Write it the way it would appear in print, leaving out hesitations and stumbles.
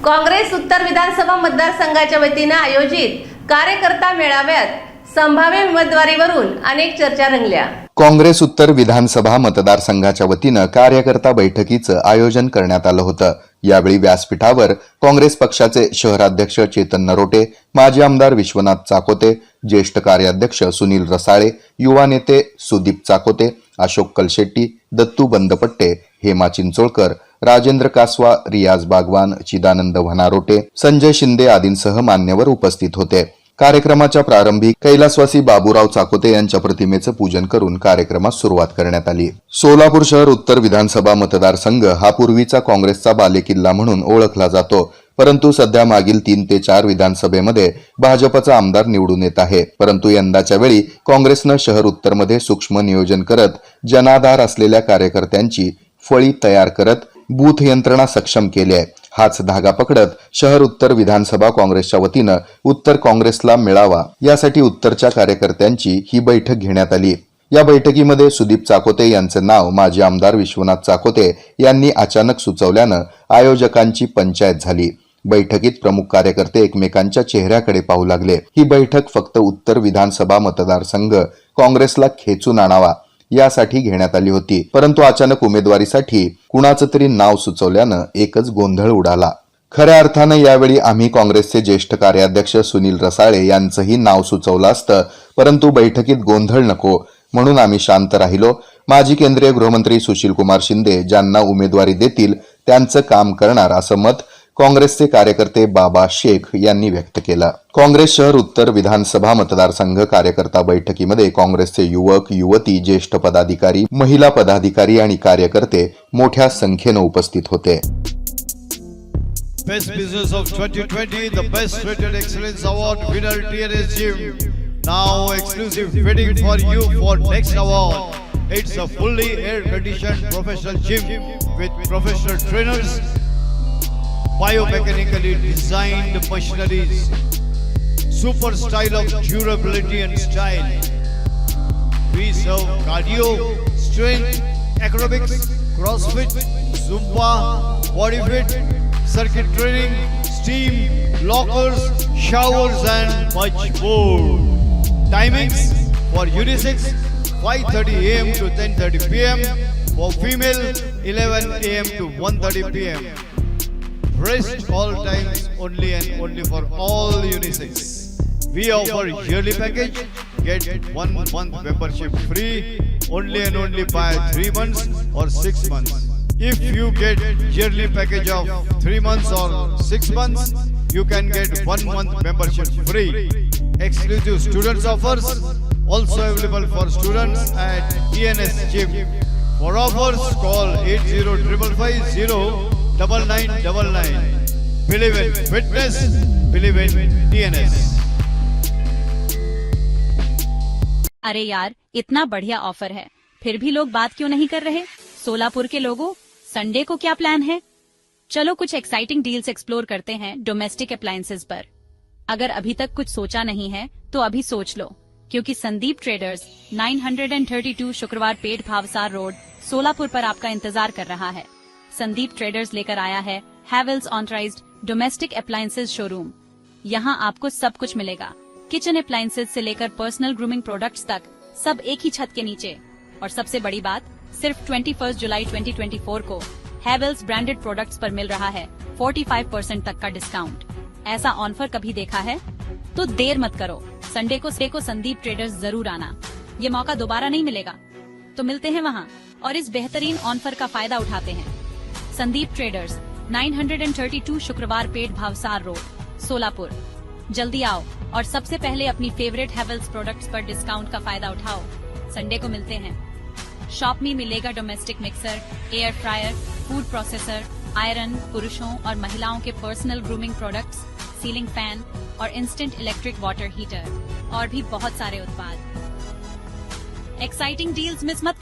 काँग्रेस उत्तर विधानसभा मतदारसंघाच्या वतीने आयोजित कार्यकर्ता मेळाव्यात संभाव्य उमेदवारीवरून अनेक चर्चा रंगल्या। काँग्रेस उत्तर विधानसभा मतदारसंघाच्या वतीने कार्यकर्ता बैठकीचं आयोजन करण्यात आलं होतं। यावेळी व्यासपीठावर काँग्रेस पक्षाचे शहराध्यक्ष चेतन नरोटे, माजी आमदार विश्वनाथ चाकोते, ज्येष्ठ कार्याध्यक्ष सुनील रसाळे, युवा नेते सुदीप चाकोते, अशोक कलशेट्टी, दत्तू बंदपट्टे, हेमा चिंचोळकर, राजेंद्र कासवा, रियाज बागवान, चिदानंद वनारोटे, संजय शिंदे आदींसह मान्यवर उपस्थित होते। कार्यक्रमाच्या प्रारंभी कैलासवासी बाबूराव चाकोते यांच्या प्रतिमेचं पूजन करून कार्यक्रमास सुरुवात करण्यात आली। सोलापूर शहर उत्तर विधानसभा मतदारसंघ हा पूर्वीचा काँग्रेसचा बालेकिल्ला म्हणून ओळखला जातो, परंतु सध्या मागील 3 ते 4 विधानसभेमध्ये भाजपचा आमदार निवडून येत आहे। परंतु यंदाच्या वेळी काँग्रेसनं शहर उत्तरमध्ये सूक्ष्म नियोजन करत जनाधार असलेल्या कार्यकर्त्यांची फळी तयार करत बूथ यंत्रणा सक्षम केली आहे। हाच धागा पकडत शहर उत्तर विधानसभा काँग्रेसच्या वतीनं उत्तर काँग्रेसला मिळावा यासाठी उत्तरच्या कार्यकर्त्यांची ही बैठक घेण्यात आली। या बैठकीमध्ये सुदीप चाकोते यांचे नाव माजी आमदार विश्वनाथ चाकोते यांनी अचानक सुचवल्यानं आयोजकांची पंचायत झाली। बैठकीत प्रमुख कार्यकर्ते एकमेकांच्या चेहऱ्याकडे पाहू लागले। ही बैठक फक्त उत्तर विधानसभा मतदारसंघ काँग्रेसला खेचून आणावा यासाठी घेण्यात आली होती, परंतु अचानक उमेदवारीसाठी कुणाचं तरी नाव सुचवल्यानं एकच गोंधळ उडाला। खऱ्या अर्थानं यावेळी आम्ही काँग्रेसचे ज्येष्ठ कार्याध्यक्ष सुनील रसाळे यांचंही नाव सुचवलं असतं, परंतु बैठकीत गोंधळ नको म्हणून आम्ही शांत राहिलो। माजी केंद्रीय गृहमंत्री सुशीलकुमार शिंदे ज्यांना उमेदवारी देतील त्यांचं काम करणार असं मत काँग्रेसचे कार्यकर्ते बाबा शेख यांनी व्यक्त केलं। काँग्रेस शहर उत्तर विधानसभा मतदारसंघ कार्यकर्ता बैठकीमध्ये काँग्रेसचे युवक, युवती, ज्येष्ठ पदाधिकारी, महिला पदाधिकारी आणि कार्यकर्ते मोठ्या संख्येने उपस्थित होते। Best Business of 2020, the Best Rated Excellence Award winner TNS Gym. Now exclusive bidding for you for next award. It's a fully air-conditioned professional gym with professional trainers, biomechanically designed machineries, super style of durability and style. We serve cardio, strength, aerobics, crossfit, zumba, body fit, circuit training, steam, lockers, showers and much more. Timings for unisex 5:30 AM to 10:30 PM, for female 11 AM to 1:30 PM. Rest all times only and only for all unisex. We offer yearly package, get 1 month membership free only and only by 3 months or 6 months. If you get yearly package of 3 months or 6 months, you can get 1 month membership free. Exclusive students offers also available for students at TNS Gym. For offers, call 8055509999. Believe in fitness, believe in TNS. अरे यार, इतना बढ़िया offer है, फिर भी लोग बात क्यों नहीं कर रहे? सोलापुर के लोगों, संडे को क्या प्लान है? चलो कुछ एक्साइटिंग डील्स एक्सप्लोर करते हैं डोमेस्टिक अप्लायंसेस पर। अगर अभी तक कुछ सोचा नहीं है तो अभी सोच लो, क्योंकि संदीप ट्रेडर्स 932 शुक्रवार पेट भावसार रोड सोलापुर पर आपका इंतजार कर रहा है। संदीप ट्रेडर्स लेकर आया है Havells authorised domestic appliances showroom. यहाँ आपको सब कुछ मिलेगा, किचन अप्लायंसेस से लेकर पर्सनल ग्रूमिंग प्रोडक्ट्स तक, सब एक ही छत के नीचे। और सबसे बड़ी बात, सिर्फ 21 जुलाई 2024 को हैवेल्स ब्रांडेड प्रोडक्ट्स पर मिल रहा है 45% तक का डिस्काउंट। ऐसा ऑफर कभी देखा है? तो देर मत करो, संडे को संदीप ट्रेडर्स जरूर आना। ये मौका दोबारा नहीं मिलेगा, तो मिलते हैं वहाँ और इस बेहतरीन ऑफर का फायदा उठाते हैं। संदीप ट्रेडर्स 932 शुक्रवार पेट भावसार रोड सोलापुर। जल्दी आओ और सबसे पहले अपनी फेवरेट हैवेल्स प्रोडक्ट्स पर डिस्काउंट का फायदा उठाओ। संडे को मिलते हैं। शॉप में मिलेगा domestic mixer, air fryer, food processor, iron, पुरुषों और महिलाओं के personal grooming products, ceiling fan और इंस्टेंट इलेक्ट्रिक वाटर हीटर और भी बहुत सारे उत्पाद। एक्साइटिंग डील्स मिस मत